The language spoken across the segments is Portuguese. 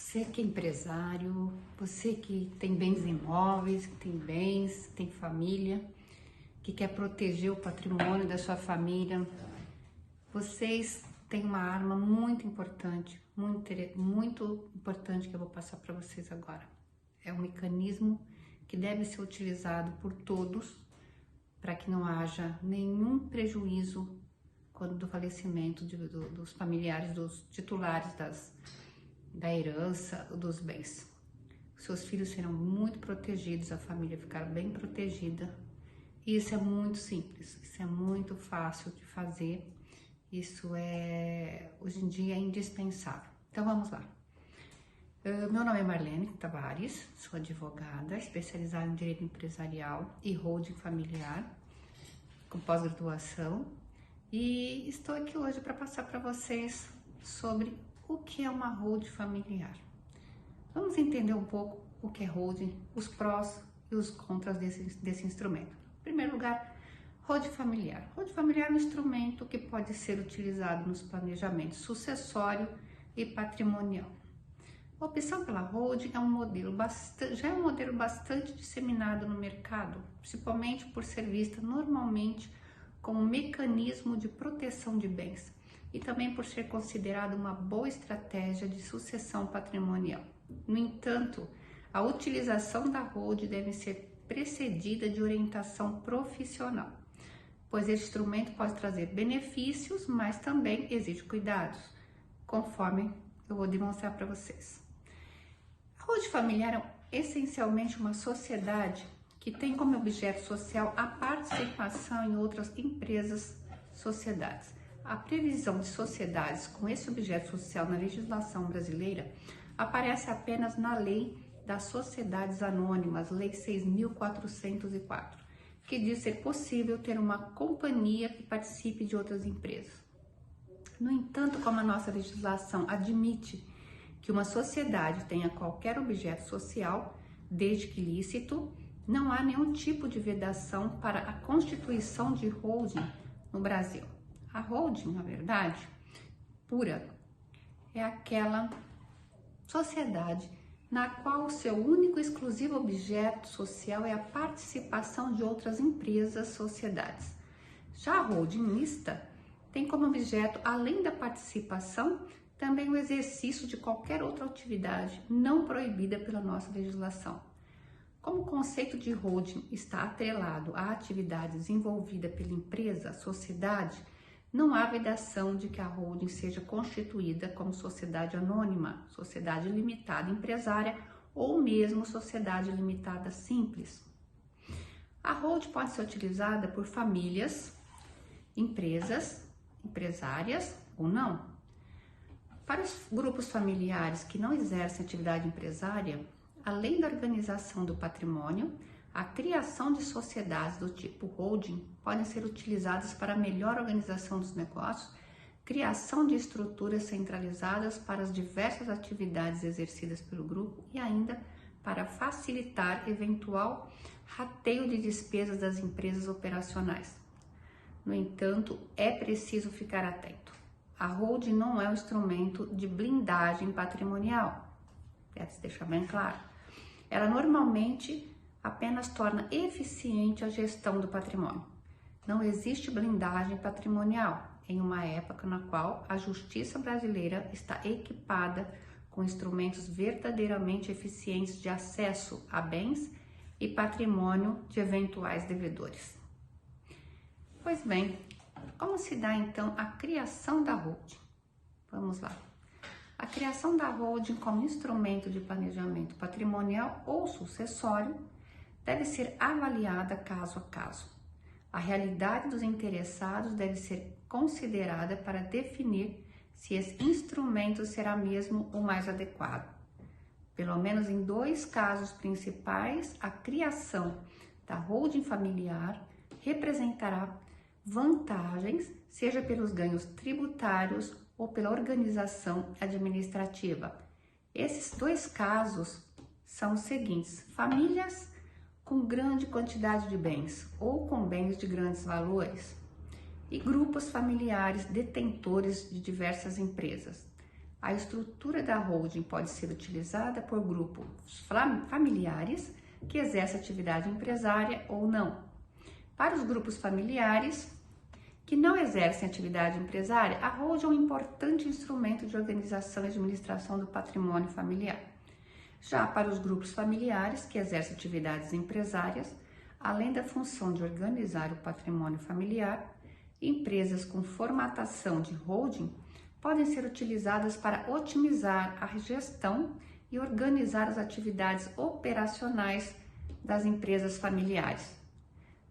Você que é empresário, você que tem bens imóveis, que tem bens, tem família, que quer proteger o patrimônio da sua família, vocês têm uma arma muito importante, muito importante que eu vou passar para vocês agora. É um mecanismo que deve ser utilizado por todos para que não haja nenhum prejuízo quando do falecimento dos familiares, dos titulares da herança, dos bens. Seus filhos serão muito protegidos, a família ficará bem protegida. E isso é muito simples, isso é muito fácil de fazer. Isso hoje em dia é indispensável. Então vamos lá. Meu nome é Marlene Tavares, sou advogada, especializada em direito empresarial e holding familiar, com pós-graduação. E estou aqui hoje para passar para vocês sobre o que é uma holding familiar. Vamos entender um pouco o que é holding, os prós e os contras desse instrumento. Em primeiro lugar, holding familiar. Holding familiar é um instrumento que pode ser utilizado nos planejamentos sucessório e patrimonial. A opção pela holding é já é um modelo bastante disseminado no mercado, principalmente por ser vista normalmente como um mecanismo de proteção de bens e também por ser considerado uma boa estratégia de sucessão patrimonial. No entanto, a utilização da holding deve ser precedida de orientação profissional, pois esse instrumento pode trazer benefícios, mas também exige cuidados, conforme eu vou demonstrar para vocês. A holding familiar é essencialmente uma sociedade que tem como objeto social a participação em outras empresas, sociedades. A previsão de sociedades com esse objeto social na legislação brasileira aparece apenas na Lei das Sociedades Anônimas, Lei 6.404, que diz ser possível ter uma companhia que participe de outras empresas. No entanto, como a nossa legislação admite que uma sociedade tenha qualquer objeto social, desde que lícito, não há nenhum tipo de vedação para a constituição de holding no Brasil. A holding, na verdade, pura, é aquela sociedade na qual o seu único e exclusivo objeto social é a participação de outras empresas, sociedades. Já a holding mista tem como objeto, além da participação, também o exercício de qualquer outra atividade não proibida pela nossa legislação. Como o conceito de holding está atrelado à atividade desenvolvida pela empresa, sociedade, não há vedação de que a holding seja constituída como sociedade anônima, sociedade limitada empresária ou mesmo sociedade limitada simples. A holding pode ser utilizada por famílias, empresas, empresárias ou não. Para os grupos familiares que não exercem atividade empresária, além da organização do patrimônio, a criação de sociedades do tipo holding podem ser utilizadas para a melhor organização dos negócios, criação de estruturas centralizadas para as diversas atividades exercidas pelo grupo e ainda para facilitar eventual rateio de despesas das empresas operacionais. No entanto, é preciso ficar atento. A holding não é um instrumento de blindagem patrimonial, deve se deixar bem claro. Ela normalmente apenas torna eficiente a gestão do patrimônio. Não existe blindagem patrimonial em uma época na qual a justiça brasileira está equipada com instrumentos verdadeiramente eficientes de acesso a bens e patrimônio de eventuais devedores. Pois bem, como se dá então a criação da holding? Vamos lá. A criação da holding como instrumento de planejamento patrimonial ou sucessório deve ser avaliada caso a caso. A realidade dos interessados deve ser considerada para definir se esse instrumento será mesmo o mais adequado. Pelo menos em 2 casos principais, a criação da holding familiar representará vantagens, seja pelos ganhos tributários ou pela organização administrativa. Esses 2 casos são os seguintes: famílias com grande quantidade de bens ou com bens de grandes valores e grupos familiares detentores de diversas empresas. A estrutura da holding pode ser utilizada por grupos familiares que exercem atividade empresária ou não. Para os grupos familiares que não exercem atividade empresária, a holding é um importante instrumento de organização e administração do patrimônio familiar. Já para os grupos familiares que exercem atividades empresárias, além da função de organizar o patrimônio familiar, empresas com formatação de holding podem ser utilizadas para otimizar a gestão e organizar as atividades operacionais das empresas familiares.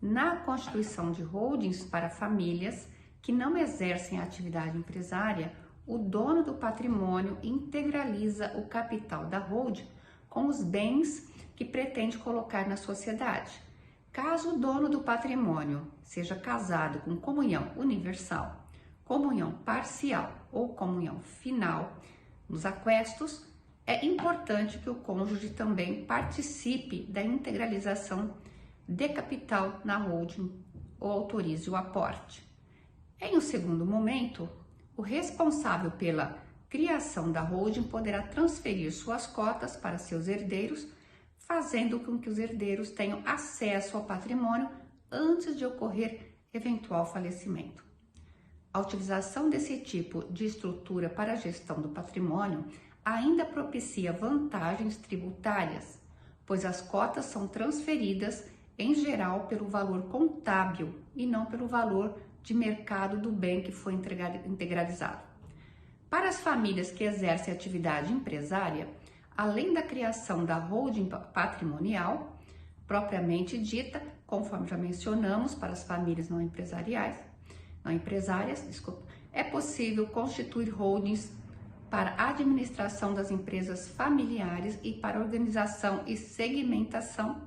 Na constituição de holdings para famílias que não exercem a atividade empresária, o dono do patrimônio integraliza o capital da holding com os bens que pretende colocar na sociedade. Caso o dono do patrimônio seja casado com comunhão universal, comunhão parcial ou comunhão final nos aquestos, é importante que o cônjuge também participe da integralização de capital na holding ou autorize o aporte. Em um segundo momento, o responsável pela criação da holding poderá transferir suas cotas para seus herdeiros, fazendo com que os herdeiros tenham acesso ao patrimônio antes de ocorrer eventual falecimento. A utilização desse tipo de estrutura para a gestão do patrimônio ainda propicia vantagens tributárias, pois as cotas são transferidas em geral pelo valor contábil e não pelo valor de mercado do bem que foi integralizado. Para as famílias que exercem atividade empresária, além da criação da holding patrimonial, propriamente dita, conforme já mencionamos, para as famílias não empresárias, é possível constituir holdings para a administração das empresas familiares e para a organização e segmentação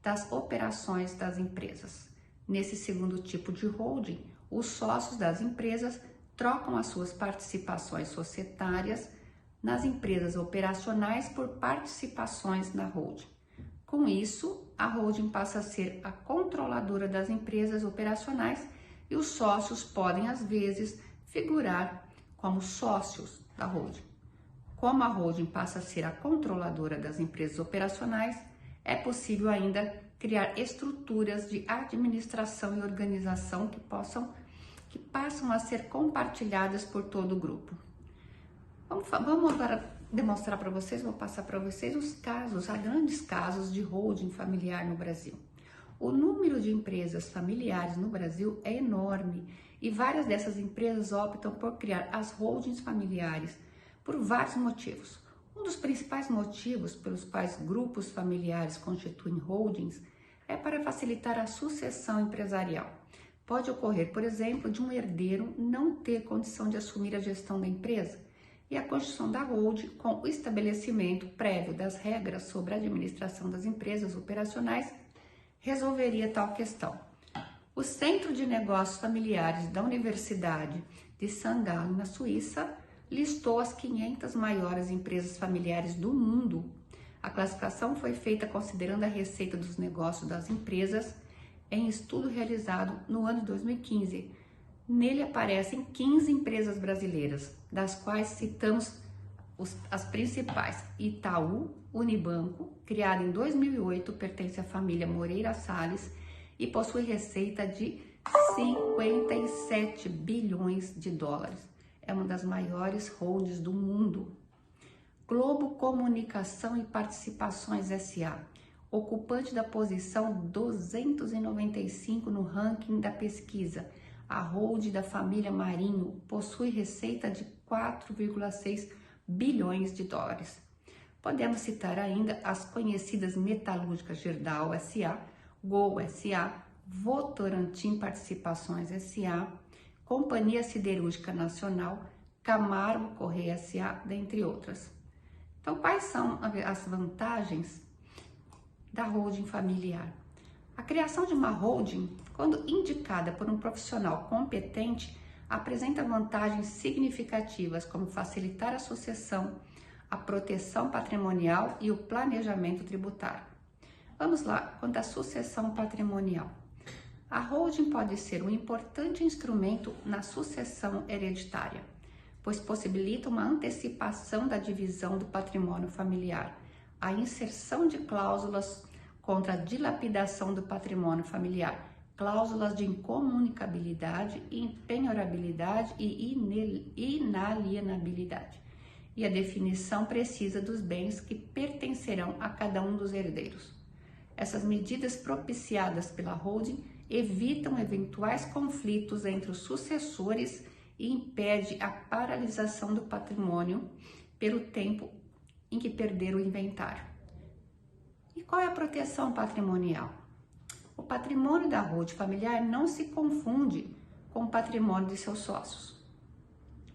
das operações das empresas. Nesse segundo tipo de holding, os sócios das empresas trocam as suas participações societárias nas empresas operacionais por participações na holding. Com isso, a holding passa a ser a controladora das empresas operacionais e os sócios podem, às vezes, figurar como sócios da holding. Como a holding passa a ser a controladora das empresas operacionais, é possível ainda criar estruturas de administração e organização que passam a ser compartilhadas por todo o grupo. Vamos agora demonstrar para vocês, vou passar para vocês os casos, há grandes casos de holding familiar no Brasil. O número de empresas familiares no Brasil é enorme e várias dessas empresas optam por criar as holdings familiares por vários motivos. Um dos principais motivos pelos quais grupos familiares constituem holdings é para facilitar a sucessão empresarial. Pode ocorrer, por exemplo, de um herdeiro não ter condição de assumir a gestão da empresa e a constituição da holding com o estabelecimento prévio das regras sobre a administração das empresas operacionais resolveria tal questão. O Centro de Negócios Familiares da Universidade de St. Gallen, na Suíça, listou as 500 maiores empresas familiares do mundo. A classificação foi feita considerando a receita dos negócios das empresas em estudo realizado no ano de 2015. Nele aparecem 15 empresas brasileiras, das quais citamos as principais. Itaú Unibanco, criada em 2008, pertence à família Moreira Salles e possui receita de 57 bilhões de dólares. É uma das maiores holdings do mundo. Globo Comunicação e Participações S.A., ocupante da posição 295 no ranking da pesquisa. A holding da família Marinho possui receita de 4,6 bilhões de dólares. Podemos citar ainda as conhecidas metalúrgicas Gerdau S.A., Gol S.A., Votorantim Participações S.A., Companhia Siderúrgica Nacional, Camargo Correia S.A., dentre outras. Então, quais são as vantagens da holding familiar? A criação de uma holding, quando indicada por um profissional competente, apresenta vantagens significativas como facilitar a sucessão, a proteção patrimonial e o planejamento tributário. Vamos lá, quanto à sucessão patrimonial. A holding pode ser um importante instrumento na sucessão hereditária. pois possibilita uma antecipação da divisão do patrimônio familiar, a inserção de cláusulas contra a dilapidação do patrimônio familiar, cláusulas de incomunicabilidade, impenhorabilidade e inalienabilidade, e a definição precisa dos bens que pertencerão a cada um dos herdeiros. Essas medidas propiciadas pela holding evitam eventuais conflitos entre os sucessores e impede a paralisação do patrimônio pelo tempo em que perder o inventário. E qual é a proteção patrimonial? O patrimônio da holding familiar não se confunde com o patrimônio de seus sócios.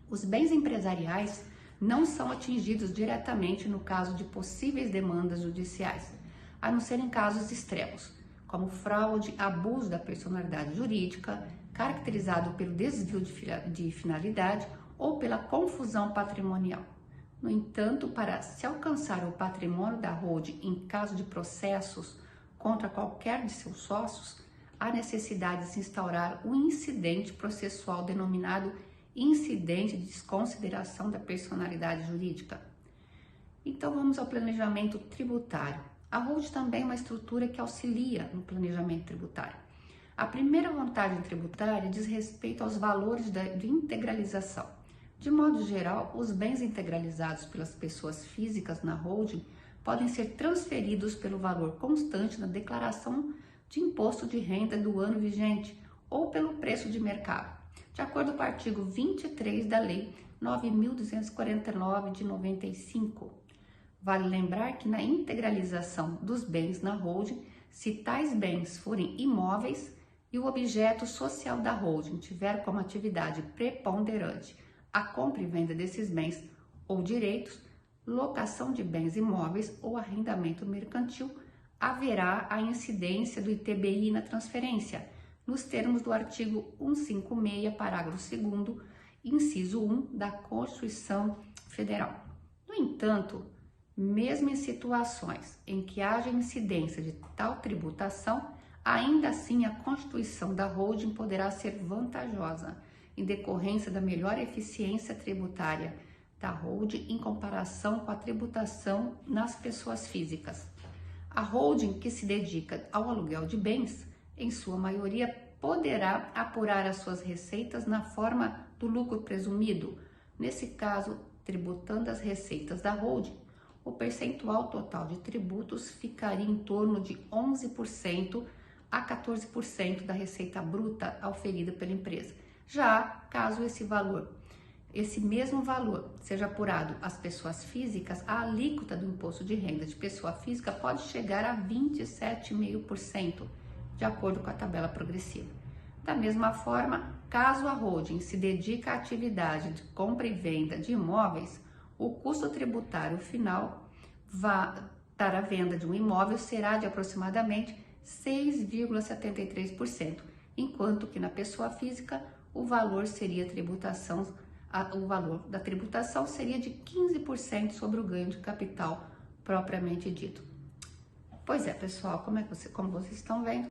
Os bens empresariais não são atingidos diretamente no caso de possíveis demandas judiciais, a não ser em casos extremos, como fraude, abuso da personalidade jurídica, caracterizado pelo desvio de finalidade ou pela confusão patrimonial. No entanto, para se alcançar o patrimônio da holding em caso de processos contra qualquer de seus sócios, há necessidade de se instaurar um incidente processual denominado incidente de desconsideração da personalidade jurídica. Então vamos ao planejamento tributário. A holding também é uma estrutura que auxilia no planejamento tributário. A primeira vantagem tributária diz respeito aos valores de integralização. De modo geral, os bens integralizados pelas pessoas físicas na holding podem ser transferidos pelo valor constante na declaração de imposto de renda do ano vigente ou pelo preço de mercado, de acordo com o artigo 23 da Lei 9.249 de 95. Vale lembrar que na integralização dos bens na holding, se tais bens forem imóveis e o objeto social da holding tiver como atividade preponderante a compra e venda desses bens ou direitos, locação de bens imóveis ou arrendamento mercantil, haverá a incidência do ITBI na transferência, nos termos do artigo 156, parágrafo 2º, inciso 1 da Constituição Federal. No entanto, mesmo em situações em que haja incidência de tal tributação, ainda assim a constituição da holding poderá ser vantajosa, em decorrência da melhor eficiência tributária da holding em comparação com a tributação nas pessoas físicas. A holding que se dedica ao aluguel de bens, em sua maioria, poderá apurar as suas receitas na forma do lucro presumido, nesse caso, tributando as receitas da holding. O percentual total de tributos ficaria em torno de 11% a 14% da receita bruta auferida pela empresa. Já caso esse mesmo valor seja apurado às pessoas físicas, a alíquota do imposto de renda de pessoa física pode chegar a 27,5%, de acordo com a tabela progressiva. Da mesma forma, caso a holding se dedique à atividade de compra e venda de imóveis, o custo tributário final para a venda de um imóvel será de aproximadamente 6,73%, enquanto que na pessoa física o valor da tributação seria de 15% sobre o ganho de capital propriamente dito. Pois é, pessoal, como vocês estão vendo,